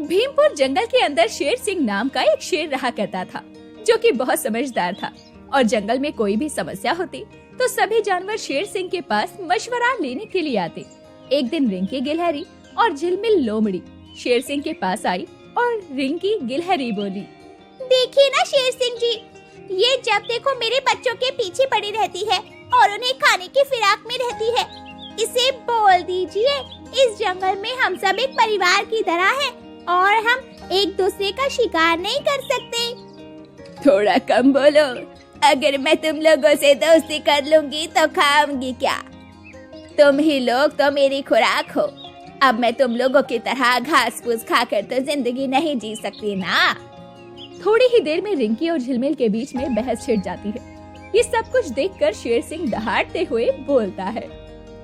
भीमपुर जंगल के अंदर शेर सिंह नाम का एक शेर रहा करता था, जो कि बहुत समझदार था और जंगल में कोई भी समस्या होती तो सभी जानवर शेर सिंह के पास मशवरा लेने के लिए आते। एक दिन रिंकी गिलहरी और झिलमिल लोमड़ी शेर सिंह के पास आई और रिंकी गिलहरी बोली, देखिए ना शेर सिंह जी, ये जब देखो मेरे बच्चों के पीछे पड़ी रहती है और उन्हें खाने की फिराक में रहती है। इसे बोल दीजिए, इस जंगल में हम सब एक परिवार की तरह हैं और हम एक दूसरे का शिकार नहीं कर सकते। थोड़ा कम बोलो, अगर मैं तुम लोगों से दोस्ती कर लूंगी तो खाऊंगी क्या? तुम ही लोग तो मेरी खुराक हो। अब मैं तुम लोगों की तरह घास फूस खाकर तो जिंदगी नहीं जी सकती ना। थोड़ी ही देर में रिंकी और झिलमिल के बीच में बहस छिड़ जाती है। ये सब कुछ देखकर शेर सिंह दहाड़ते हुए बोलता है,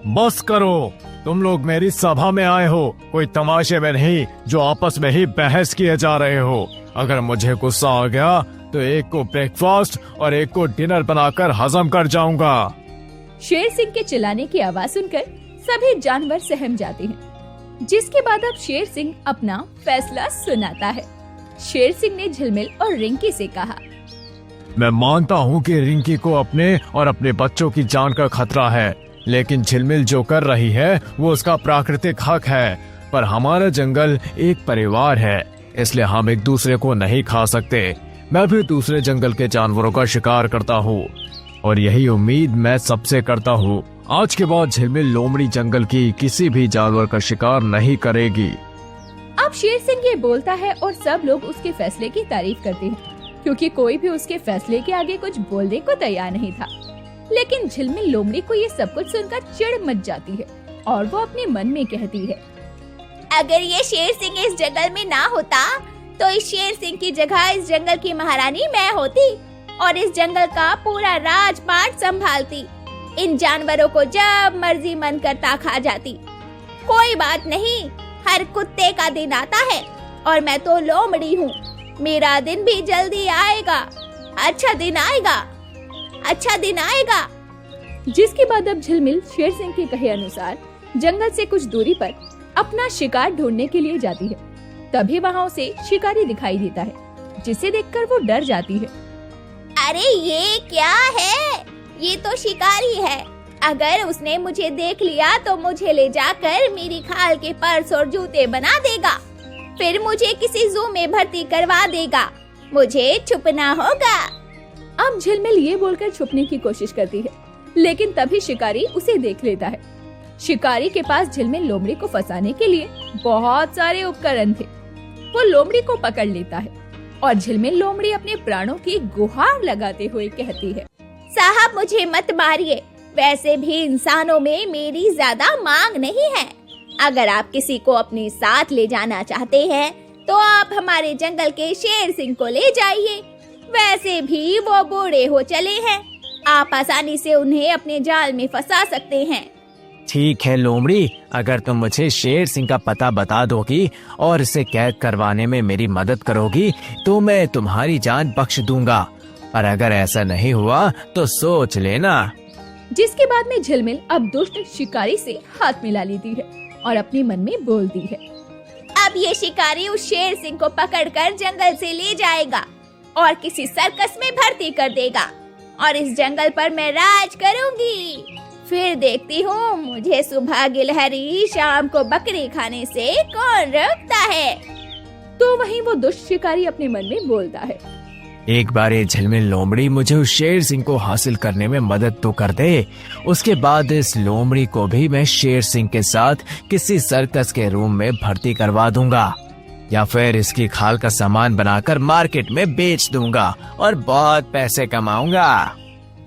बस करो, तुम लोग मेरी सभा में आए हो, कोई तमाशे में नहीं जो आपस में ही बहस किए जा रहे हो। अगर मुझे गुस्सा आ गया तो एक को ब्रेकफास्ट और एक को डिनर बनाकर हजम कर जाऊंगा। शेर सिंह के चिल्लाने की आवाज सुनकर सभी जानवर सहम जाते हैं, जिसके बाद अब शेर सिंह अपना फैसला सुनाता है। शेर सिंह ने झिलमिल और रिंकी से कहा, मैं मानता हूँ कि रिंकी को अपने और अपने बच्चों की जान का खतरा है, लेकिन झिलमिल जो कर रही है वो उसका प्राकृतिक हक है। पर हमारा जंगल एक परिवार है, इसलिए हम एक दूसरे को नहीं खा सकते। मैं भी दूसरे जंगल के जानवरों का शिकार करता हूँ और यही उम्मीद मैं सबसे करता हूँ। आज के बाद झिलमिल लोमड़ी जंगल की किसी भी जानवर का शिकार नहीं करेगी। अब शेर सिंह ये बोलता है और सब लोग उसके फैसले की तारीफ करते हैं, क्योंकि कोई भी उसके फैसले के आगे कुछ बोलने को तैयार नहीं था। लेकिन झिलमिल लोमड़ी को ये सब कुछ सुनकर चिढ़ मच जाती है और वो अपने मन में कहती है, अगर ये शेर सिंह इस जंगल में ना होता तो इस शेर सिंह की जगह इस जंगल की महारानी मैं होती और इस जंगल का पूरा राजपाट संभालती। इन जानवरों को जब मर्जी मन करता खा जाती। कोई बात नहीं, हर कुत्ते का दिन आता है और मैं तो लोमड़ी हूँ। मेरा दिन भी जल्दी आएगा। अच्छा दिन आएगा, अच्छा दिन आएगा। जिसके बाद अब झिलमिल शेर सिंह के कहे अनुसार जंगल से कुछ दूरी पर अपना शिकार ढूंढने के लिए जाती है। तभी वहाँ उसे शिकारी दिखाई देता है, जिसे देखकर वो डर जाती है। अरे ये क्या है? ये तो शिकारी है। अगर उसने मुझे देख लिया तो मुझे ले जाकर मेरी खाल के पर्स और जूते बना देगा, फिर मुझे किसी जू में भर्ती करवा देगा। मुझे छुपना होगा। अब झिलमिल ये बोलकर छुपने की कोशिश करती है, लेकिन तभी शिकारी उसे देख लेता है। शिकारी के पास झिलमिल लोमड़ी को फंसाने के लिए बहुत सारे उपकरण थे। वो लोमड़ी को पकड़ लेता है और झिलमिल लोमड़ी अपने प्राणों की गुहार लगाते हुए कहती है, साहब मुझे मत मारिए, वैसे भी इंसानों में मेरी ज्यादा मांग नहीं है। अगर आप किसी को अपने साथ ले जाना चाहते हैं तो आप हमारे जंगल के शेर सिंह को ले जाइए। वैसे भी वो बूढ़े हो चले हैं, आप आसानी से उन्हें अपने जाल में फंसा सकते हैं। ठीक है लोमड़ी, अगर तुम मुझे शेर सिंह का पता बता दोगी और इसे कैद करवाने में मेरी मदद करोगी तो मैं तुम्हारी जान बख्श दूंगा, और अगर ऐसा नहीं हुआ तो सोच लेना। जिसके बाद में झिलमिल अब दुष्ट शिकारी से हाथ मिला लेती है और अपने मन में बोलती है, अब ये शिकारी उस शेर सिंह को पकड़कर जंगल से ले जाएगा और किसी सर्कस में भर्ती कर देगा और इस जंगल पर मैं राज करूंगी। फिर देखती हूँ मुझे सुबह गिलहरी, शाम को बकरी खाने से कौन रोकता है। तो वहीं वो दुष्ट शिकारी अपने मन में बोलता है, एक बार ये झिलमिल लोमड़ी मुझे उस शेर सिंह को हासिल करने में मदद तो कर दे, उसके बाद इस लोमड़ी को भी मैं शेर सिंह के साथ किसी सर्कस के रूम में भर्ती करवा दूंगा, या फिर इसकी खाल का सामान बनाकर मार्केट में बेच दूंगा और बहुत पैसे कमाऊंगा।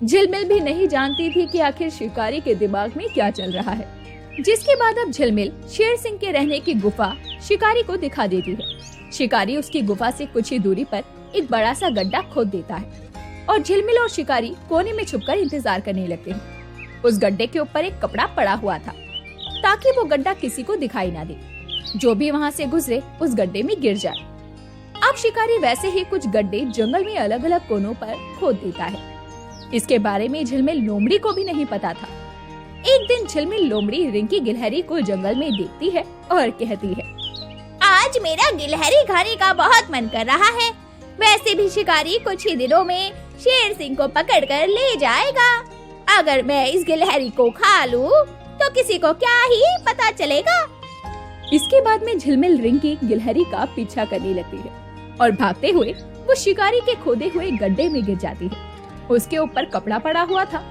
झिलमिल भी नहीं जानती थी कि आखिर शिकारी के दिमाग में क्या चल रहा है। जिसके बाद अब झिलमिल शेर सिंह के रहने की गुफा शिकारी को दिखा देती है। शिकारी उसकी गुफा से कुछ ही दूरी पर एक बड़ा सा गड्ढा खोद देता है और झिलमिल और शिकारी कोने में छुपकर इंतजार करने लगते हैं। उस गड्ढे के ऊपर एक कपड़ा पड़ा हुआ था ताकि वो गड्ढा किसी को दिखाई ना दे, जो भी वहाँ से गुजरे उस गड्ढे में गिर जाए। अब शिकारी वैसे ही कुछ गड्ढे जंगल में अलग अलग कोनों पर खोद देता है। इसके बारे में झिलमिल लोमड़ी को भी नहीं पता था। एक दिन झिलमिल लोमड़ी रिंकी गिलहरी को जंगल में देखती है और कहती है, आज आज मेरा गिलहरी खाने का बहुत मन कर रहा है। वैसे भी शिकारी कुछ ही दिनों में शेर सिंह को पकड़कर ले जाएगा। अगर मैं इस गिलहरी को खा लूं, तो किसी को क्या ही पता चलेगा। इसके बाद में झिलमिल रिंकी गिलहरी का पीछा करने लगती है और भागते हुए वो शिकारी के खोदे हुए गड्ढे में गिर जाती है। उसके ऊपर कपड़ा पड़ा हुआ था।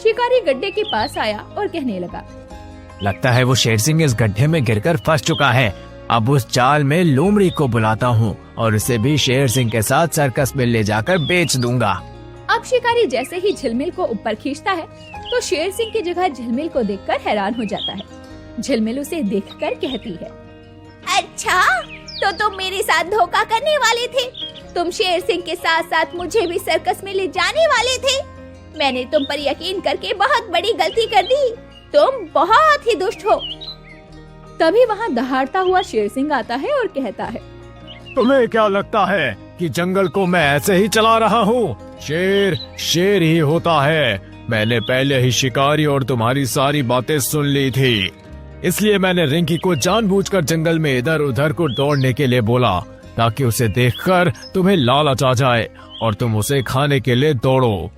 शिकारी गड्ढे के पास आया और कहने लगा, लगता है वो शेर सिंह इस गड्ढे में गिरकर फंस चुका है। अब उस चाल में लोमड़ी को बुलाता हूँ और उसे भी शेर सिंह के साथ सर्कस में ले जाकर बेच दूंगा। अब शिकारी जैसे ही झिलमिल को ऊपर खींचता है तो शेर सिंह की जगह झिलमिल को देखकर हैरान हो जाता है। झिलमिल उसे देखकर कहती है, अच्छा, तो तुम मेरे साथ धोखा करने वाले थे। तुम शेर सिंह के साथ साथ मुझे भी सर्कस में ले जाने वाले थे। मैंने तुम पर यकीन करके बहुत बड़ी गलती कर दी। तुम बहुत ही दुष्ट हो। तभी वहाँ दहाड़ता हुआ शेर सिंह आता है और कहता है, तुम्हें क्या लगता है कि जंगल को मैं ऐसे ही चला रहा हूँ? शेर शेर ही होता है। मैंने पहले ही शिकारी और तुम्हारी सारी बातें सुन ली थी, इसलिए मैंने रिंकी को जानबूझकर जंगल में इधर उधर को दौड़ने के लिए बोला, ताकि उसे देखकर तुम्हें लालच आ जाए और तुम उसे खाने के लिए दौड़ो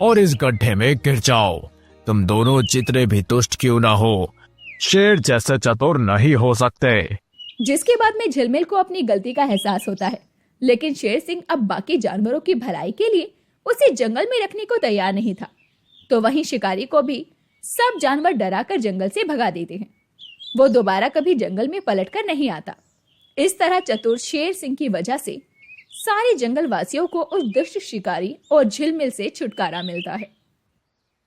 और इस गड्ढे में गिर जाओ। तुम दोनों जितने भी दुष्ट क्यों ना हो, शेर जैसे चतुर नहीं हो सकते। जिसके बाद में झिलमिल को अपनी गलती का एहसास होता है, लेकिन शेर सिंह अब बाकी जानवरों की भलाई के लिए उसे जंगल में रखने को तैयार नहीं था। तो वहीं शिकारी को भी सब जानवर डराकर जंगल से भगा देते हैं। वो दोबारा कभी जंगल में पलटकर नहीं आता। इस तरह चतुर शेर सिंह की वजह से सारे जंगल वासियों को उस दुष्ट शिकारी और झिलमिल से छुटकारा मिलता है।